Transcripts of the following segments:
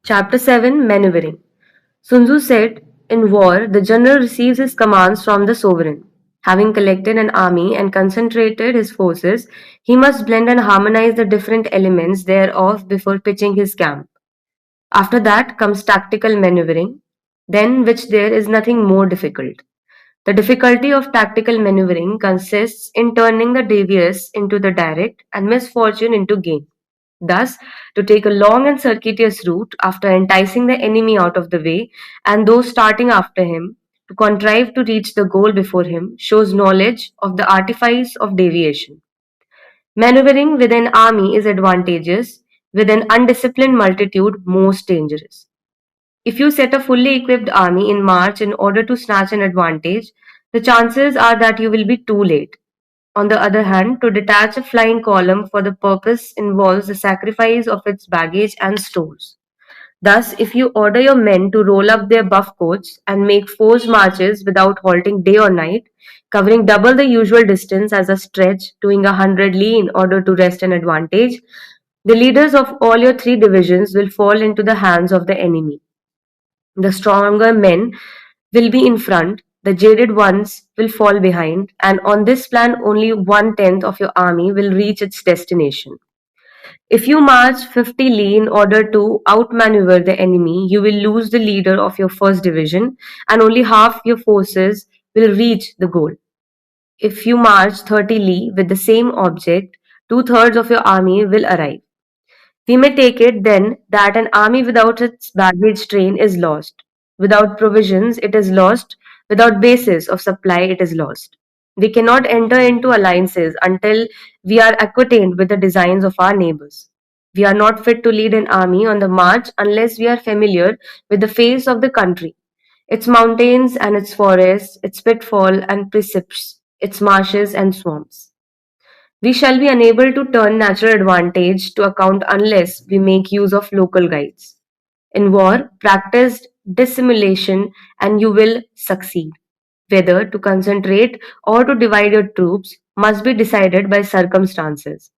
Chapter 7, Maneuvering. Sun Tzu said, in war, the general receives his commands from the sovereign. Having collected an army and concentrated his forces, he must blend and harmonize the different elements thereof before pitching his camp. After that comes tactical maneuvering, than which there is nothing more difficult. The difficulty of tactical maneuvering consists in turning the devious into the direct and misfortune into gain. Thus, to take a long and circuitous route after enticing the enemy out of the way and those starting after him, to contrive to reach the goal before him, shows knowledge of the artifice of deviation. Maneuvering with an army is advantageous, with an undisciplined multitude most dangerous. If you set a fully equipped army in march in order to snatch an advantage, the chances are that you will be too late. On the other hand, to detach a flying column for the purpose involves the sacrifice of its baggage and stores. Thus, if you order your men to roll up their buff coats and make forced marches without halting day or night, covering double the usual distance as a stretch, doing 100 li in order to wrest an advantage, the leaders of all your three divisions will fall into the hands of the enemy. The stronger men will be in front, the jaded ones will fall behind, and on this plan only 1/10 of your army will reach its destination. If you march 50 li in order to outmaneuver the enemy, you will lose the leader of your first division, and only half your forces will reach the goal. If you march 30 li with the same object, two-thirds of your army will arrive. We may take it, then, that an army without its baggage train is lost. Without provisions, it is lost. Without basis of supply, it is lost. We cannot enter into alliances until we are acquainted with the designs of our neighbors. We are not fit to lead an army on the march unless we are familiar with the face of the country, its mountains and its forests, its pitfall and precipices, its marshes and swamps. We shall be unable to turn natural advantage to account unless we make use of local guides. In war, practice dissimulation and you will succeed. Whether to concentrate or to divide your troops must be decided by circumstances.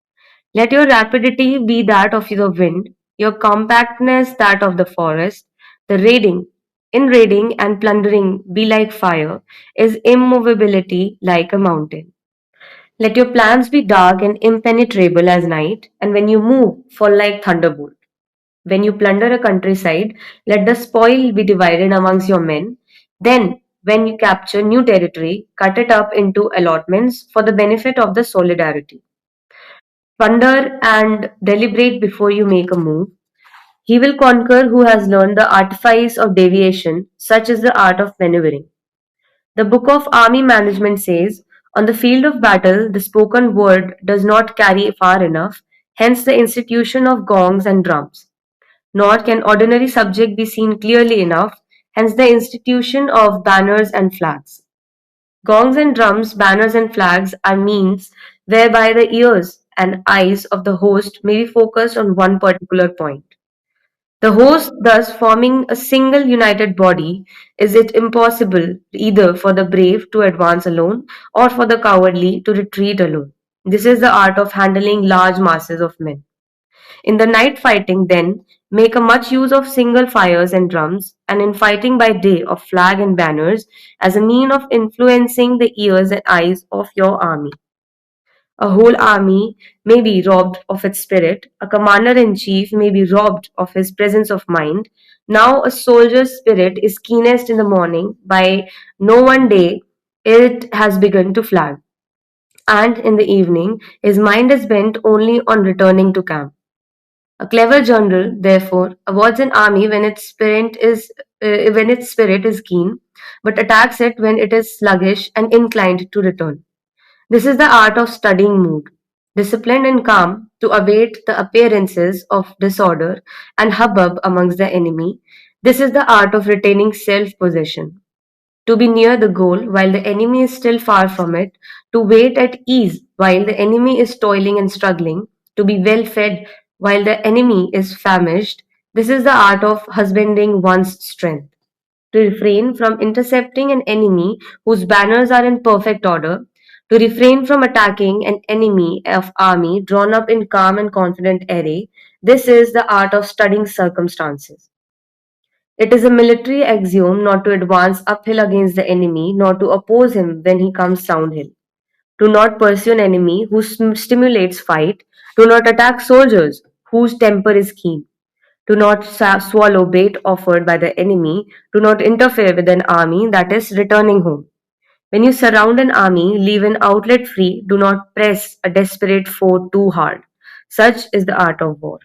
Let your rapidity be that of the wind, your compactness that of the forest, the raiding. In raiding and plundering be like fire, is immovability like a mountain. Let your plans be dark and impenetrable as night, and when you move, fall like thunderbolt. When you plunder a countryside, let the spoil be divided amongst your men. Then, when you capture new territory, cut it up into allotments for the benefit of the solidarity. Ponder and deliberate before you make a move. He will conquer who has learned the artifice of deviation, such is the art of maneuvering. The Book of Army Management says, on the field of battle, the spoken word does not carry far enough, hence the institution of gongs and drums. Nor can ordinary subject be seen clearly enough, hence the institution of banners and flags. Gongs and drums, banners and flags are means whereby the ears and eyes of the host may be focused on one particular point. The host thus forming a single united body, is it impossible either for the brave to advance alone or for the cowardly to retreat alone. This is the art of handling large masses of men. In the night fighting, then, make a much use of single fires and drums, and in fighting by day of flag and banners, as a mean of influencing the ears and eyes of your army. A whole army may be robbed of its spirit, a commander in chief may be robbed of his presence of mind. Now, a soldier's spirit is keenest in the morning, by no one day it has begun to flag, and in the evening his mind is bent only on returning to camp. A clever general, therefore, avoids an army when its spirit is keen, but attacks it when it is sluggish and inclined to return. This is the art of studying mood, disciplined and calm, to await the appearances of disorder and hubbub amongst the enemy. This is the art of retaining self-possession, to be near the goal while the enemy is still far from it, to wait at ease while the enemy is toiling and struggling, to be well fed while the enemy is famished. This is the art of husbanding one's strength, to refrain from intercepting an enemy whose banners are in perfect order, to refrain from attacking an enemy of army drawn up in calm and confident array. This is the art of studying circumstances. It is a military axiom not to advance uphill against the enemy, nor to oppose him when he comes downhill. Do not pursue an enemy who stimulates fight. Do not attack soldiers whose temper is keen. Do not swallow bait offered by the enemy. Do not interfere with an army that is returning home. When you surround an army, leave an outlet free. Do not press a desperate foe too hard. Such is the art of war.